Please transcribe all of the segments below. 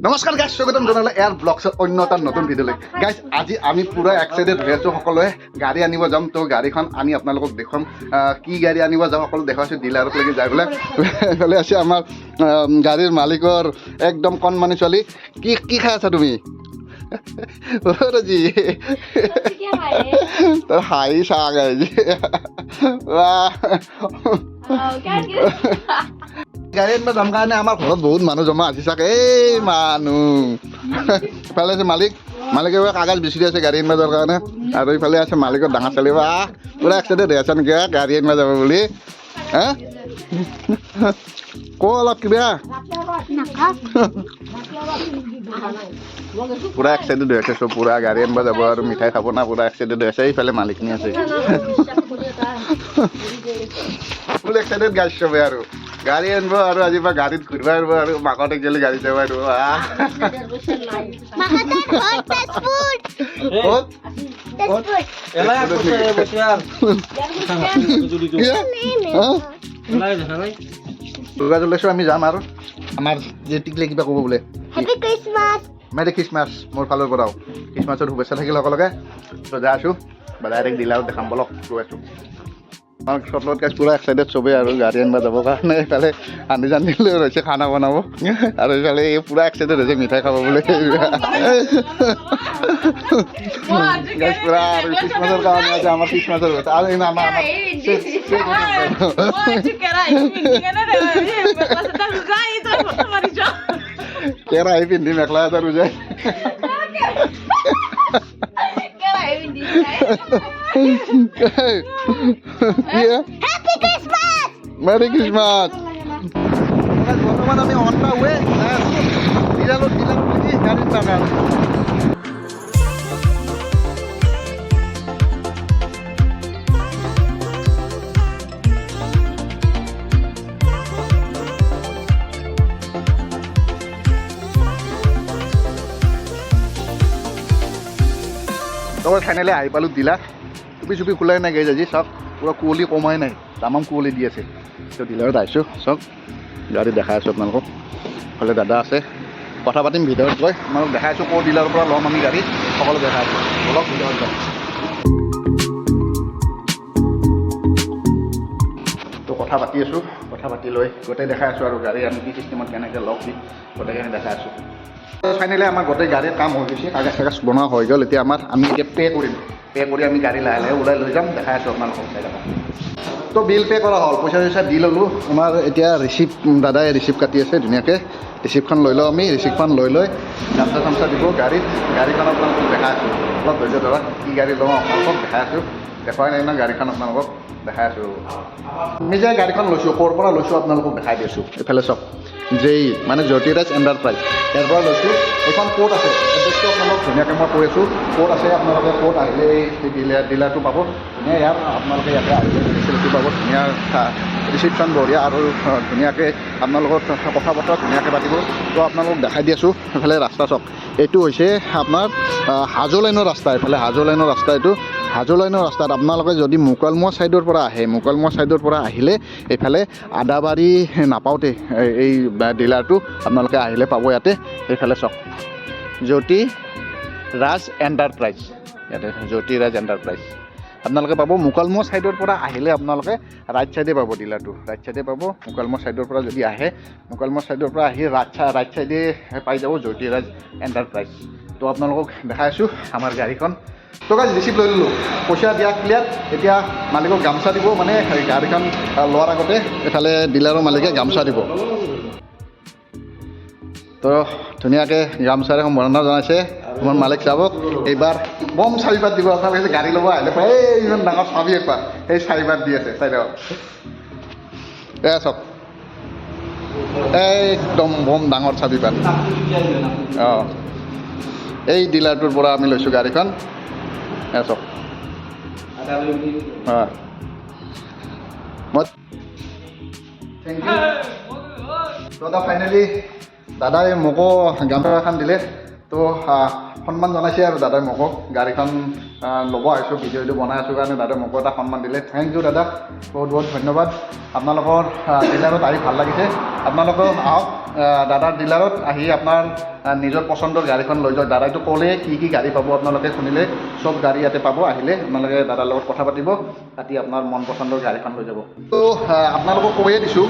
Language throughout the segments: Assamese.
নমস্কাৰ গাইজ, স্বাগতম জনালোঁ এয়াৰ ব্লগছৰ অন্য এটা নতুন ভিডিঅ'লৈ। গাইজ আজি আমি পুৰা এক্সাইটেড হৈ আছোঁ, সকলোৱে গাড়ী আনিব যাম। তো গাড়ীখন আনি আপোনালোকক দেখুৱাম, কি গাড়ী আনিব যাওঁ সকলো দেখাইছোঁ। ডিলাৰলৈকে যাই পেলাই এইফালে আছে আমাৰ গাড়ীৰ মালিকৰ একদম কণমানি ছোৱালী। কি খাই আছা তুমি? তোৰ হাঁহি চা গাইজ, গাড়ী আনিব যাম কাৰণে আমাৰ ঘৰত বহুত মানুহ জমা আছে চাগে। এই মানুহ ইফালে আছে মালিকে কাগজ বিচাৰি আছে গাড়ী আনিব যোৱাৰ কাৰণে, আৰু ইফালে আছে মালিকৰ ডাঙৰ ছোৱালী। পুৰা এক্সাইটেড হৈ আছে নেকি গাড়ী আনিব যাব বুলি? হা ক অলপ কিবা। পুৰা এক্সাইটেড হৈ আছে চব, পুৰা গাড়ী আনিব যাব আৰু মিঠাই খাব না, পুৰা এক্সাইটেড হৈ আছে। এইফালে মালিকনি আছে, ফুল এক্সাইটেড গাড়ী চবে আৰু গাড়ী আনিব আৰু আজিৰ পৰা গাড়ীত ঘূৰিব আহিব আৰু মাকত একচুৱেলি গাড়ী যাব আহিব। লৈছোঁ আমি যাম আৰু আমাৰ যে টিকলে কিবা ক'ব বোলে মেৰি খ্ৰীষ্টমাছ মোৰ ফালৰ পৰাও খ্ৰীষ্টমাছৰ শুভেচ্ছা থাকিল সকলোকে। তো যাই আছোঁ বা ডাইৰেক্ট ডিলাৰত দেখাম, বলক গৈ আছোঁ। আমাৰ চটলত গাইজ পুৰা এক্সাইটেড চবেই আৰু গাড়ী আনিব যাবৰ কাৰণে। এইফালে আনি জানি লৈ ৰৈছে খানা বনাব, আৰু এইফালে এই পুৰা এক্সাইটেড হৈছে মিঠাই খাব বোলে। গাইজ পুৰা আৰু খ্ৰীষ্টমাছৰ কাৰণে আছে, আমাৰ খ্ৰীষ্টমাছৰ হৈছে আৰু আমাৰ কেৰাহী পিন্ধি মেখেলা এটা ৰুজাই মেৰি খ্ৰীষ্টমাছ। বৰ্তমান আমি অন দা ৱে ডিলাৰত গাড়ীত পাম। তবে ফাইনেলি আহি পালোঁ ডিলাৰ। টুপি খোলাই নাই গাইজ, আজি চাওক পুৰা কুঁৱলী কমাই নাই, তামাম কুঁৱলী দি আছে। তো ডিলাৰত আহিছোঁ, চাওক গাড়ী দেখাই আছোঁ আপোনালোকক। এইফালে দাদা আছে, কথা পাতিম ভিতৰত গৈ। আপোনালোক দেখাই আছোঁ ক'ৰ ডিলাৰৰ পৰা ল'ম আমি গাড়ী, সকলো দেখাই আছোঁ। বলক ভিতৰত যাম। তো কথা পাতি আছোঁ, কথা পাতি লৈ গোটেই দেখাই আছোঁ আৰু গাড়ী আমি কি চিষ্টেমত কেনেকৈ লগ দি গোটেইখিনি দেখাই আছোঁ। ফাইনেলি আমাৰ গোটেই গাড়ীৰ কাম হৈ গৈছে, কাগজ চাগজ বনোৱা হৈ গ'ল। এতিয়া আমি এতিয়া পে' কৰিম, পে' কৰি আমি গাড়ী লাহে লাহে ওলাই লৈ যাম, দেখাই আছোঁ আপোনালোকক চাই থাকক। তো বিল পে' কৰা হ'ল, পইচা চইচা দি ল'লোঁ। আমাৰ এতিয়া দাদাই ৰিচিপ্ট কাটি আছে ধুনীয়াকৈ। ৰিচিপ্টখন লৈ লওঁ আমি, ৰিচিপ্টখন লৈ গামছা চামছা দিব গাড়ীখন আপোনালোকক দেখাই আছোঁ। অলপ ধৈৰ্য ধৰক, কি গাড়ী লওঁ আপোনালোকক দেখাই আছোঁ। দেখুৱাই নাই ন গাড়ীখন আপোনালোকক দেখাই আছোঁ। আমি যে গাড়ীখন লৈছোঁ ক'ৰ পৰা লৈছোঁ আপোনালোকক দেখাই দি আছোঁ। এইফালে চাওক, যেই মানে জ্যোতিৰাজ এণ্টাৰপ্ৰাইজ ইয়াৰ পৰা লৈছোঁ। এইখন ক'ত আছে এড্ৰেছটো আপোনালোক ধুনীয়াকৈ মই কৈ আছোঁ। ক'ত আছে আপোনালোকে, ক'ত আহিলে এই ডিলাৰটো পাব ধুনীয়া। ইয়াৰ আপোনালোকে ইয়াতে আহিলে ফেচিলিটি পাব, ধুনীয়া ৰিচিপ্টখন বঢ়িয়া আৰু ধুনীয়াকৈ আপোনালোকৰ কথা বতৰা ধুনীয়াকৈ পাতিব। তো আপোনালোকক দেখাই দি আছোঁ। এইফালে ৰাস্তা চাওক, এইটো হৈছে আপোনাৰ হাজো লাইনৰ ৰাস্তা। এইফালে হাজো লাইনৰ ৰাস্তা, এইটো হাজো লাইনৰ ৰাস্তাত আপোনালোকে যদি মুকালমুৱা ছাইডৰ পৰা আহে, মুকালমুৱা ছাইডৰ পৰা আহিলে এইফালে আদাবাৰী নাপাওঁতে এই ডিলাৰটো আপোনালোকে আহিলে পাব ইয়াতে। এইফালে চাওক জ্যোতিৰাজ এণ্টাৰপ্ৰাইজ, ইয়াতে জ্যোতিৰাজ এণ্টাৰপ্ৰাইজ আপোনালোকে পাব। মুকালমুৱা ছাইডৰ পৰা আহিলে আপোনালোকে ৰাইট ছাইডে পাব ডিলাৰটো, ৰাইট ছাইডে পাব। মুকালমুৱা ছাইডৰ পৰা যদি আহে, মুকালমুৱা ছাইডৰ পৰা আহি ৰাইট ছাইডে পাই যাব জ্যোতিৰাজ এণ্টাৰপ্ৰাইজ। তো আপোনালোকক দেখাই আছোঁ আমাৰ গাড়ীখন। তো গাইজ ৰিচিপ্ট লৈ ল'লোঁ, পইচা দিয়া ক্লিয়াৰ। এতিয়া মালিকক গামচা দিব, মানে গাড়ীখন লোৱাৰ আগতে এইফালে ডিলাৰৰ মালিকে গামচা দিব। তো ধুনীয়াকৈ গামচাৰে সম্বৰ্ধনা জনাইছে মোৰ মালিক চাবক। এইবাৰ বম চাৰিপাত দিব আপোনালোকে, গাড়ী ল'ব আহিলে পাই এই ইমান ডাঙৰ চাবি একবাৰ সেই চাৰিপাত দি আছে চাই দিয়ক। চাওক একদম বম ডাঙৰ চাবিপাত। অঁ, এই ডিলাৰটোৰ পৰা আমি লৈছোঁ গাড়ীখন। চাওক হয়, মই থেংক ইউ দাদা। ফাইনেলি দাদাই মোকো গামছা এখন দিলে, তো সন্মান জনাইছে আৰু দাদাই মোকো। গাড়ীখন ল'ব আহিছোঁ, ভিডিঅ'টো বনাই আছোঁ কাৰণে দাদাই মোকো এটা সন্মান দিলে। থেংক ইউ দাদা, বহুত বহুত ধন্যবাদ। আপোনালোকৰ ডিলাৰত আহি ভাল লাগিছে। আপোনালোকেও আহক দাদাৰ ডিলাৰত, আহি আপোনাৰ নিজৰ পচন্দৰ গাড়ীখন লৈ যাওক। দাদাইটো ক'লে কি গাড়ী পাব আপোনালোকে শুনিলে, চব গাড়ী ইয়াতে পাব। আহিলে আপোনালোকে দাদাৰ লগত কথা পাতিব, পাতি আপোনাৰ মন পচন্দৰ গাড়ীখন লৈ যাব। তো আপোনালোকক কৈয়ে দিছোঁ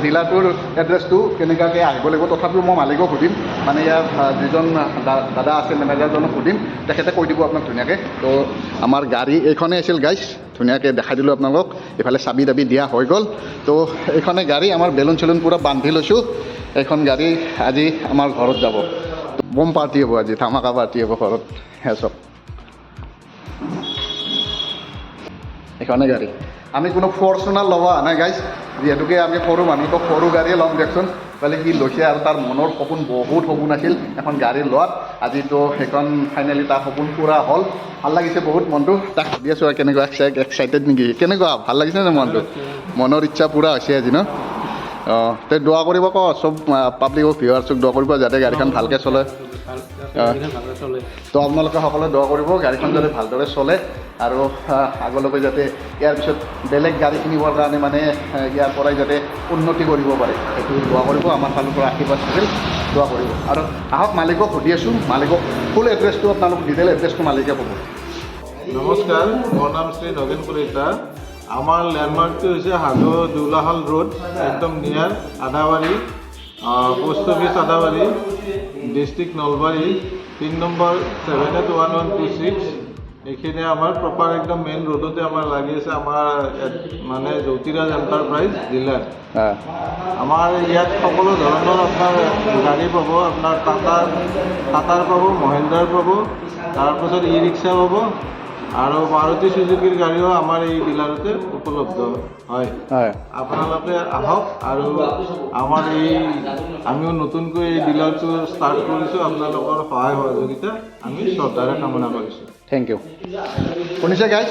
ডিলাৰটোৰ এড্ৰেছটো কেনেকুৱাকৈ আহিব লাগিব। তথাপিও মই মালিকক সুধিম, মানে ইয়াৰ যিজন দাদা আছে মেনেজাৰজনক সুধিম, তেখেতে কৈ দিব আপোনাক ধুনীয়াকৈ। তো আমাৰ গাড়ী এইখনেই আছিল গাইজ, ধুনীয়াকৈ দেখাই দিলোঁ আপোনালোকক। এইফালে চাবি তাবি দিয়া হৈ গ'ল। তো এইখনে গাড়ী আমাৰ বেলুন চেলুন পূৰা বান্ধি লৈছোঁ। এইখন গাড়ী আজি আমাৰ ঘৰত যাব। বম পাৰ্টি হ'ব আজি, ধামাকা পাৰ্টি হ'ব ঘৰত। সেয়া চব এইখনে গাড়ী। আমি কোনো ফৰ্চুনাৰ ল'ব নাই গাইজ, যিহেতুকে আমি সৰু মানুহ, তো সৰু গাড়ীয়ে ল'ম দিয়কচোন। বোলে সি লৈছে আৰু তাৰ মনৰ সপোন, বহুত সপোন আছিল এখন গাড়ী লোৱাত। আজিতো সেইখন ফাইনেলি তাৰ সপোন পূৰা হ'ল। ভাল লাগিছে বহুত মনটো। তাক ভাবি আছোঁ আৰু কেনেকুৱা এক্সাইটেড নেকি, কেনেকুৱা ভাল লাগিছে নে মনটো? মনৰ ইচ্ছা পূৰা হৈছে আজি ন? অঁ, তে দোৱা কৰিব ক চব পাব্লিকক, ভিউৱাৰ্ছক দোৱা কৰিব যাতে গাড়ীখন ভালকৈ চলে। তো আপোনালোকে সকলোৱে দোৱা কৰিব গাড়ীখন যাতে ভালদৰে চলে আৰু আগলৈকে যাতে ইয়াৰ পিছত বেলেগ গাড়ী কিনিবৰ কাৰণে মানে ইয়াৰ পৰাই যাতে উন্নতি কৰিব পাৰে, সেইটো দোৱা কৰিব। আমাৰ ফালৰ পৰা আশীৰ্বাদ থাকিল, দোৱা কৰিব। আৰু আহক মালিকক সুধি আছোঁ, মালিকক ফুল এড্ৰেছটো আপোনালোক ডিটেইল এড্ৰেছটো মালিকে ক'ব। নমস্কাৰ, মোৰ নাম শ্ৰী নগেন কলিতা। আমাৰ লেণ্ডমাৰ্কটো হৈছে হাজো দুলাহল ৰোড, একদম নিয়াৰ Adabari, post office Adabari, district Nalbari, pin number 781126। এইখিনি আমাৰ প্ৰপাৰ একদম মেইন ৰোডতে আমাৰ লাগি আছে। আমাৰ মানে জ্যোতিৰাজ এণ্টাৰপ্ৰাইজ ডিলাৰ। আমাৰ ইয়াত সকলো ধৰণৰ আপোনাৰ গাড়ী পাব। আপোনাৰ টাটাৰ পাব, মহিন্দ্ৰাৰ পাব, তাৰপাছত ই ৰিক্সা পাব আৰু মাৰুতি চুজুকিৰ গাড়ীও আমাৰ এই ডিলাৰতে উপলব্ধ হয়। আপোনালোকে আহক আৰু আমাৰ আমিও নতুনকৈ এই ডিলাৰটো ষ্টাৰ্ট কৰিছোঁ। আপোনালোকৰ সহায় সহযোগিতা আমি শ্ৰদ্ধাৰে কামনা কৰিছোঁ। Thank U. শুনিছে গাইজ,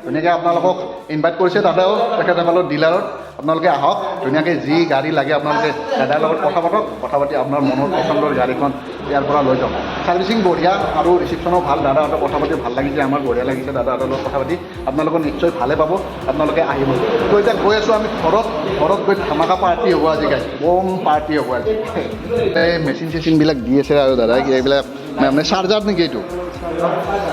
ধুনীয়াকৈ আপোনালোকক ইনভাইট কৰিছে দাদাও তেখেতসকলৰ ডিলাৰত। আপোনালোকে আহক, ধুনীয়াকৈ যি গাড়ী লাগে আপোনালোকে দাদাৰ লগত কথা পাতক, কথা পাতি আপোনাৰ মনৰ পচন্দৰ গাড়ীখন ইয়াৰ পৰা লৈ যাওক। ছাৰ্ভিচিং বঢ়িয়া আৰু ৰিচিপশ্যনো ভাল। দাদাহঁতৰ কথা পাতি ভাল লাগিছে, আমাৰ বঢ়িয়া লাগিছে দাদাহঁতৰ লগত কথা পাতি। আপোনালোকক নিশ্চয় ভালে পাব, আপোনালোকে আহিব। তো এতিয়া গৈ আছোঁ আমি ঘৰত গৈ ধামাকা পাৰ্টি হ'ব আজি গাইজ, বম পাৰ্টি হ'ব আজি। এই মেচিন চেচিনবিলাক দি আছে আৰু দাদাই এইবিলাক মানে চাৰ্জাৰ নেকি এইটো?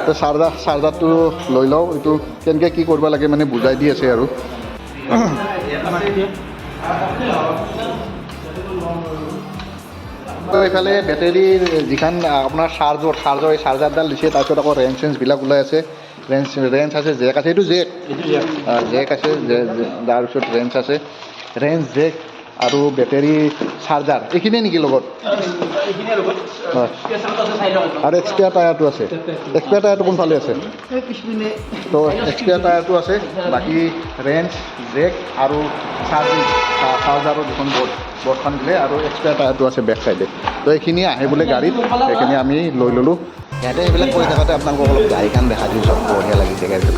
তো চাৰ্জাৰটো লৈ লওঁ, এইটো কেনেকৈ কি কৰিব লাগে মানে বুজাই দি আছে আৰু। তো এইফালে বেটেৰীৰ যিখন আপোনাৰ চাৰ্জৰ এই চাৰ্জাৰডাল দিছে, তাৰপিছত আকৌ ৰেঞ্চবিলাক ওলাই আছে। ৰেঞ্চ আছে, জেক আছে, এইটো জেক আছে, তাৰপিছত ৰেঞ্চ আছে, জেক আৰু বেটেৰী চাৰ্জাৰ এইখিনিয়ে নেকি লগত? হয়, আৰু এক্সপিয়াৰ টায়াৰটো আছে। এক্সপিয়াৰ টায়াৰটো কোনফালে আছে? তো এক্সপিয়াৰ টায়াৰটো আছে। বাকী ৰেঞ্চ, জেক আৰু চাৰ্জাৰৰ দুখন বৰ্ডখন দিলে, আৰু এক্সপিয়াৰ টায়াৰটো আছে বেক চাইডে। তো এইখিনি আহে বোলে গাড়ীত, সেইখিনি আমি লৈ ল'লোঁ। ইয়াতে এইবিলাক কৰি থাকোঁতে আপোনালোকক অলপ গাড়ীখন দেখা দিওঁ, চব বঢ়িয়া লাগিছে গাড়ীখন।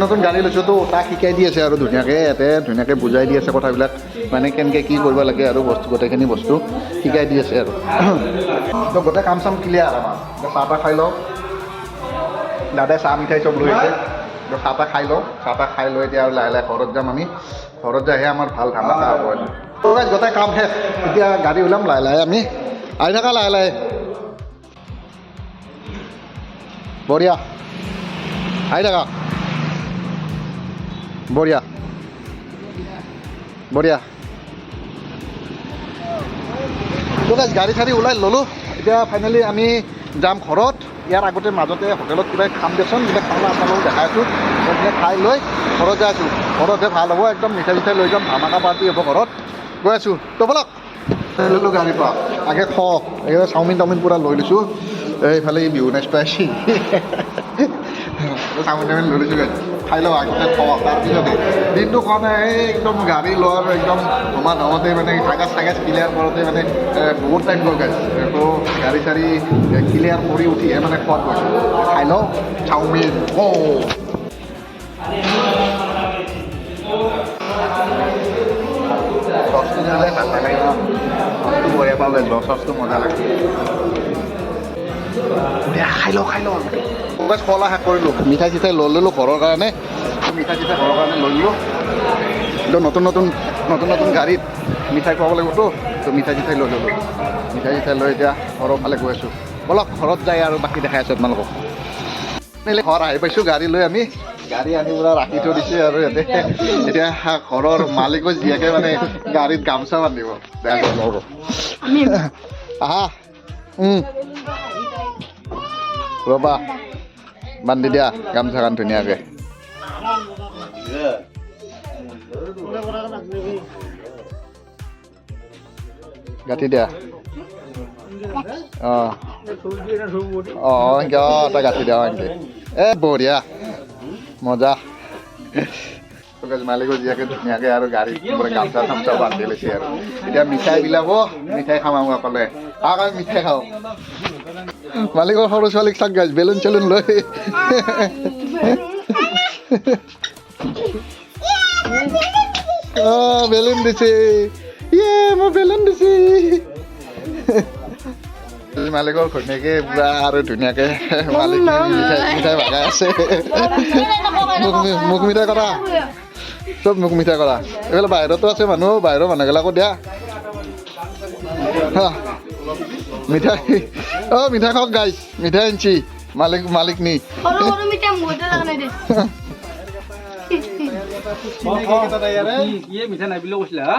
নতুন গাড়ী লৈছোঁ, তো তাক শিকাই দি আছে আৰু ধুনীয়াকৈ ইয়াতে ধুনীয়াকৈ বুজাই দি আছে কথাবিলাক, মানে কেনেকৈ কি কৰিব লাগে আৰু গোটেইখিনি বস্তু শিকাই দি আছে আৰু। তো গোটেই কাম চাম ক্লিয়াৰ আমাৰ। চাহ তাহ খাই লওঁ, দাদাই চাহ মিঠাই চব লৈ আছে। তো চাহ তাহ খাই লওঁ, এতিয়া আৰু লাহে লাহে ঘৰত যাম আমি। ঘৰত যাইহে আমাৰ ভাল ধামাকা হ'ব। তো গোটেই কাম শেষ, এতিয়া গাড়ী ওলাম লাহে লাহে আমি। আহি থাকা লাহে লাহে, বঢ়িয়া আহি থাকা, বঢ়িয়া। তো গাড়ী চাড়ী ওলাই ল'লোঁ। এতিয়া ফাইনেলি আমি যাম ঘৰত। ইয়াৰ আগতে মাজতে হোটেলত কিবা খাম দেচোন, কিবা খাবলৈ আপোনালোকক দেখাই আছোঁ। সেইখিনি খাই লৈ ঘৰত যাই আছোঁ। ঘৰতহে ভাল হ'ব, একদম মিঠাই চিঠাই লৈ যাম, ধামাকা পাৰ্টি হ'ব ঘৰত। গৈ আছোঁ, তো ব'লক। ল'লোঁ গাড়ীৰ পৰা আগে একেবাৰে চাওমিন টাওমিন পূৰা লৈ লৈছোঁ। এইফালে বিহু নাচটো আহিছে, চাওমিন টাওমিন লৈ লৈছোঁ। খাই লওঁ আগতে তাৰপিছতে দিনটো খোৱা নাই। একদম গাড়ী লোৱাৰ একদম ধুমতে মানে কাগজ ক্লিয়াৰ কৰোঁতে মানে বহুত টাইম গ'ল গাইজ। তো গাড়ী চাড়ী ক্লিয়াৰ কৰি উঠিহে মানে খোৱাত গৈছোঁ। খাই লওঁ চাওমিন। দিলে ভাল লাগে সবটো বঢ়িয়া পাওঁ লাগিব সবটো মজা লাগে খাই লওঁ বগাছ কলা শাক কৰিলোঁ মিঠাই চিঠাই লৈ ল'লোঁ ঘৰৰ কাৰণে মিঠাই চিঠাই ঘৰৰ কাৰণে লৈ ল'লোঁ কিন্তু নতুন নতুন গাড়ীত মিঠাই খুৱাব লাগিবতো তো মিঠাই চিঠাই লৈ ল'লোঁ মিঠাই চিঠাই লৈ এতিয়া ঘৰৰ ফালে গৈ আছোঁ বলক ঘৰত যাই আৰু বাকী দেখাই আছোঁ আপোনালোকক ঘৰ আহি পাইছোঁ গাড়ী লৈ আমি গাড়ী আনি পুৰা ৰাখি থৈ দিছে আৰু ইয়াতে এতিয়া ঘৰৰ মালিকৰ জীয়েকে মানে গাড়ীত গামোচা বান্ধিব আহা ৰ'বা বান্ধি দিয়া গামোচাখন ধুনীয়াকৈ গাঁঠি দিয়া এনেকৈ তই গাঁঠি দিয়া এনেকৈ বঢ়িয়া মজা মালিকৰ জীয়াকে ধুনীয়াকৈ আৰু গাড়ীত পুৰা গামোচা চামোচা বান্ধি লৈছে আৰু এতিয়া মিঠাই বিলাব মিঠাই খাম আমি অকলে আমি মিঠাই খাওঁ মালিকৰ সৰু ছোৱালীক চাক গাইছ বেলুন চেলুন লৈ বেলুন দিছে মই বেলুন দিছে মালিকৰ ঘৈণীয়েকে পুৰা আৰু ধুনীয়াকৈ মালিক মিঠাই ভাগাই আছে মোক মিঠাই কৰা চব মোক মিঠাই কৰা এইফালে বাহিৰতো আছে মানুহ বাহিৰৰ মানুহবিলাকো দিয়া মিঠাই মিঠাই খাওক গাইছ মিঠাই আনছি মালিক নি মিঠাই নাই বুলি কৈছিলে হা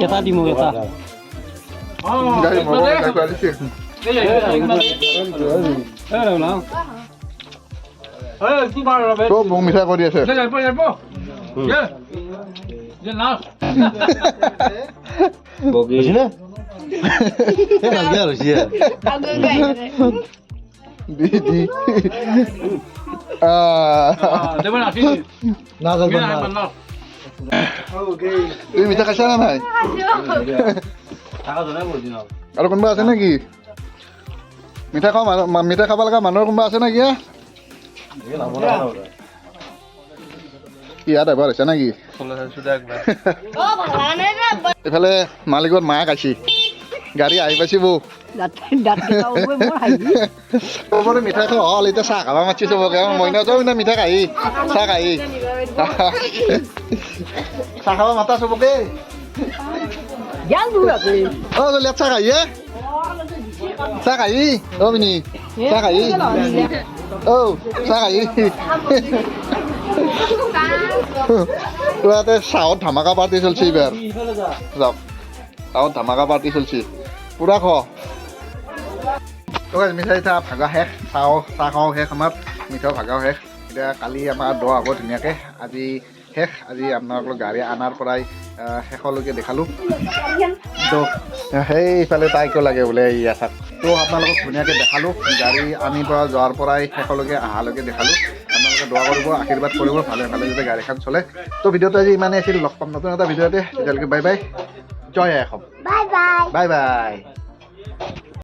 এটা দিম এটা চব মোক মিঠাই কৰি আছে তুমি মিঠা খাইছা না নাই আৰু কোনোবা আছে নেকি মিঠা খাব লগা মানুহৰ কোনোবা আছে নেকি কি ইয়াত এবাৰ হৈছে নেকি এইফালে মালিকত মায়ে খাইছি গাড়ী আহি পাইছি বৌ মিঠাই খাওঁ হ'ল এতিয়া চাহ খাব মাতিছে চবকে মইনা যাওঁ না মিঠাই খাহি চাহ খাহি চাহ খাব মাতা চবকে চলিয়াত চাহ খাহি চাহ খাহি মিনি চাহ খাহি চাহ খাহি ইয়াতে চাহত ধামাকা পাৰ্টি চলছি এইবাৰ যাওক চাহত ধামাকা পাৰ্টি চলছি পুৰা খ মিঠাই চাহ ভাগা শেষ চাহ খাওঁ শেষ আমাৰ মিঠাও ভাগাও শেষ এতিয়া কালি আমাৰ দহ হ'ব ধুনীয়াকৈ আজি শেষ আজি আপোনালোকৰ গাড়ী অনাৰ পৰাই শেষলৈকে দেখালোঁ তো সেইফালে তাইকো লাগে বোলে ইয়া চাক তো আপোনালোকক ধুনীয়াকৈ দেখালোঁ গাড়ী আনিৰ পৰা যোৱাৰ পৰাই শেষলৈকে অহালৈকে দেখালোঁ আপোনালোকে দোৱা কৰিব আশীৰ্বাদ কৰিব ভালে ভালে যাতে গাড়ীখন চলে তো ভিডিঅ'টো আজি ইমানেই আছিল লগ পাম নতুন এটা ভিডিঅ'তে তেতিয়ালৈকে বাই বাই জয় আই অসম বাই বাই